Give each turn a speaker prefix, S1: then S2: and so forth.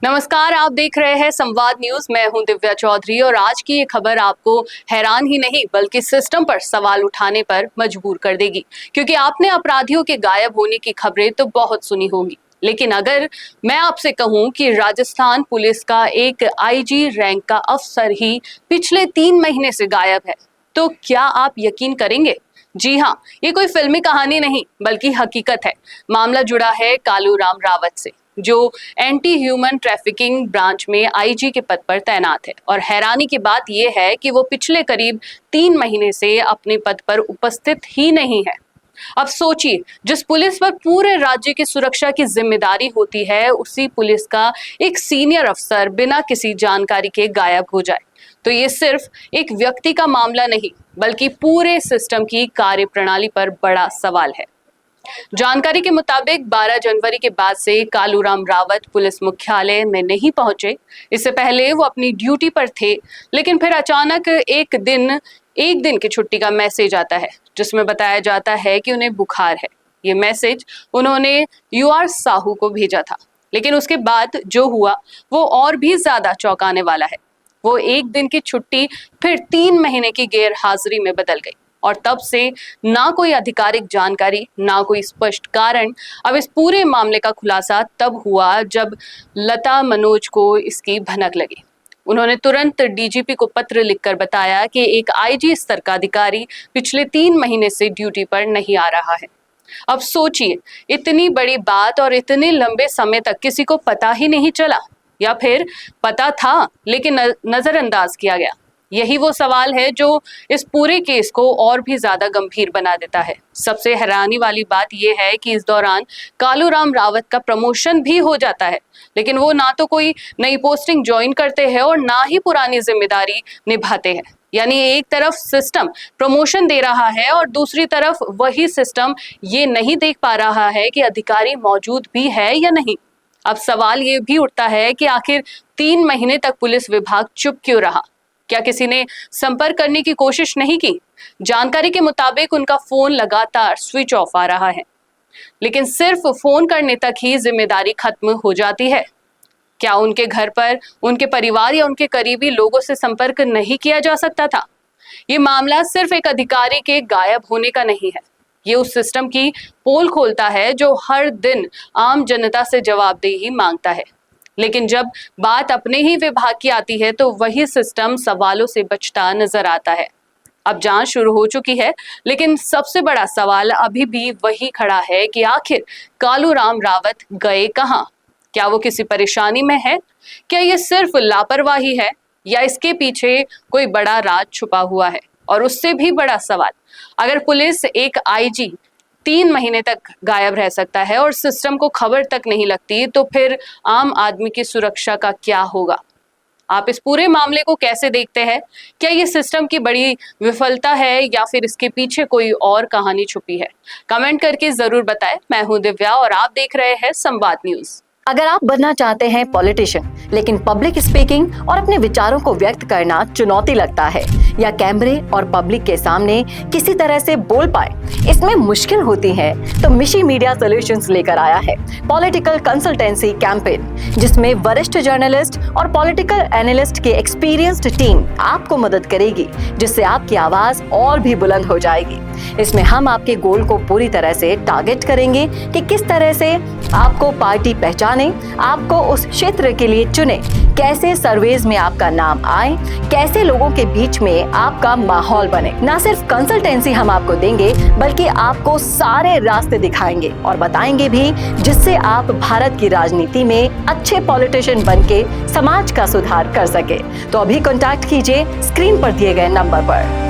S1: नमस्कार, आप देख रहे हैं संवाद न्यूज। मैं हूं दिव्या चौधरी और आज की ये खबर आपको हैरान ही नहीं बल्कि सिस्टम पर सवाल उठाने पर मजबूर कर देगी, क्योंकि आपने अपराधियों के गायब होने की खबरें तो बहुत सुनी होंगी, लेकिन अगर मैं आपसे कहूं कि राजस्थान पुलिस का एक आईजी रैंक का अफसर ही पिछले 3 महीने से गायब है, तो क्या आप यकीन करेंगे? जी हाँ, ये कोई फिल्मी कहानी नहीं बल्कि हकीकत है। मामला जुड़ा है कालूराम रावत से, जो एंटी ह्यूमन ट्रैफिकिंग ब्रांच में आईजी के पद पर तैनात है। और हैरानी की बात यह है कि वो पिछले करीब 3 महीने से अपने पद पर उपस्थित ही नहीं है। अब सोचिए, जिस पुलिस पर पूरे राज्य की सुरक्षा की जिम्मेदारी होती है, उसी पुलिस का एक सीनियर अफसर बिना किसी जानकारी के गायब हो जाए, तो ये सिर्फ एक व्यक्ति का मामला नहीं बल्कि पूरे सिस्टम की कार्यप्रणाली पर बड़ा सवाल है। जानकारी के मुताबिक 12 जनवरी के बाद से कालूराम रावत पुलिस मुख्यालय में नहीं पहुंचे। इससे पहले वो अपनी ड्यूटी पर थे, लेकिन फिर अचानक एक दिन की छुट्टी का मैसेज आता है, जिसमें बताया जाता है कि उन्हें बुखार है। ये मैसेज उन्होंने यूआर साहू को भेजा था, लेकिन उसके बाद जो हुआ वो और भी ज्यादा चौंकाने वाला है। वो एक दिन की छुट्टी फिर 3 महीने की गैर हाजिरी में बदल गई, और तब से ना कोई आधिकारिक जानकारी, ना कोई स्पष्ट कारण। अब इस पूरे मामले का खुलासा तब हुआ जब लता मनोज को इसकी भनक लगी। उन्होंने तुरंत डीजीपी को पत्र लिखकर बताया कि एक आईजी स्तर का अधिकारी पिछले 3 महीने से ड्यूटी पर नहीं आ रहा है। अब सोचिए, इतनी बड़ी बात और इतने लंबे समय तक किसी को पता ही नहीं चला, या फिर पता था लेकिन नजरअंदाज किया गया। यही वो सवाल है जो इस पूरे केस को और भी ज्यादा गंभीर बना देता है। सबसे हैरानी वाली बात यह है कि इस दौरान कालूराम रावत का प्रमोशन भी हो जाता है, लेकिन वो ना तो कोई नई पोस्टिंग ज्वाइन करते हैं और ना ही पुरानी जिम्मेदारी निभाते हैं। यानी एक तरफ सिस्टम प्रमोशन दे रहा है और दूसरी तरफ वही सिस्टम ये नहीं देख पा रहा है कि अधिकारी मौजूद भी है या नहीं। अब सवाल ये भी उठता है कि आखिर 3 महीने तक पुलिस विभाग चुप क्यों रहा? क्या किसी ने संपर्क करने की कोशिश नहीं की? जानकारी के मुताबिक उनका फोन लगातार स्विच ऑफ आ रहा है, लेकिन सिर्फ फोन करने तक ही जिम्मेदारी खत्म हो जाती है। क्या उनके घर पर उनके परिवार या उनके करीबी लोगों से संपर्क नहीं किया जा सकता था? ये मामला सिर्फ एक अधिकारी के गायब होने का नहीं है, ये उस सिस्टम की पोल खोलता है जो हर दिन आम जनता से जवाबदेही मांगता है। लेकिन जब बात अपने ही विभाग की आती है तो वही सिस्टम सवालों से बचता नजर आता है। अब जांच शुरू हो चुकी है, लेकिन सबसे बड़ा सवाल अभी भी वही खड़ा है कि आखिर कालूराम रावत गए कहां? क्या वो किसी परेशानी में है? क्या ये सिर्फ लापरवाही है, या इसके पीछे कोई बड़ा राज छुपा हुआ है? और उससे भी बड़ा सवाल, अगर पुलिस एक आईजी 3 महीने तक गायब रह सकता है और सिस्टम को खबर तक नहीं लगती, तो फिर आम आदमी की सुरक्षा का क्या होगा? आप इस पूरे मामले को कैसे देखते हैं? क्या ये सिस्टम की बड़ी विफलता है या फिर इसके पीछे कोई और कहानी छुपी है? कमेंट करके जरूर बताएं। मैं हूं दिव्या और आप देख रहे हैं संवाद न्यूज।
S2: अगर आप बनना चाहते हैं पॉलिटिशियन, लेकिन पब्लिक स्पीकिंग और अपने विचारों को व्यक्त करना चुनौती लगता है, या कैमरे और पब्लिक के सामने किसी तरह से बोल पाए इसमें मुश्किल होती है, तो मिशी मीडिया सॉल्यूशंस लेकर आया है पॉलिटिकल कंसल्टेंसी कैंपेन, जिसमें वरिष्ठ जर्नलिस्ट और पॉलिटिकल एनालिस्ट की एक्सपीरियंस्ड टीम आपको मदद करेगी, जिससे आपकी आवाज और भी बुलंद हो जाएगी। इसमें हम आपके गोल को पूरी तरह से टारगेट करेंगे कि किस तरह से आपको पार्टी पहचाने, आपको उस क्षेत्र के लिए चुने, कैसे सर्वेज में आपका नाम आए, कैसे लोगों के बीच में आपका माहौल बने। ना सिर्फ कंसल्टेंसी हम आपको देंगे, बल्कि आपको सारे रास्ते दिखाएंगे और बताएंगे भी, जिससे आप भारत की राजनीति में अच्छे पॉलिटिशियन बनके समाज का सुधार कर सके। तो अभी कॉन्टैक्ट कीजिए स्क्रीन पर दिए गए नंबर पर।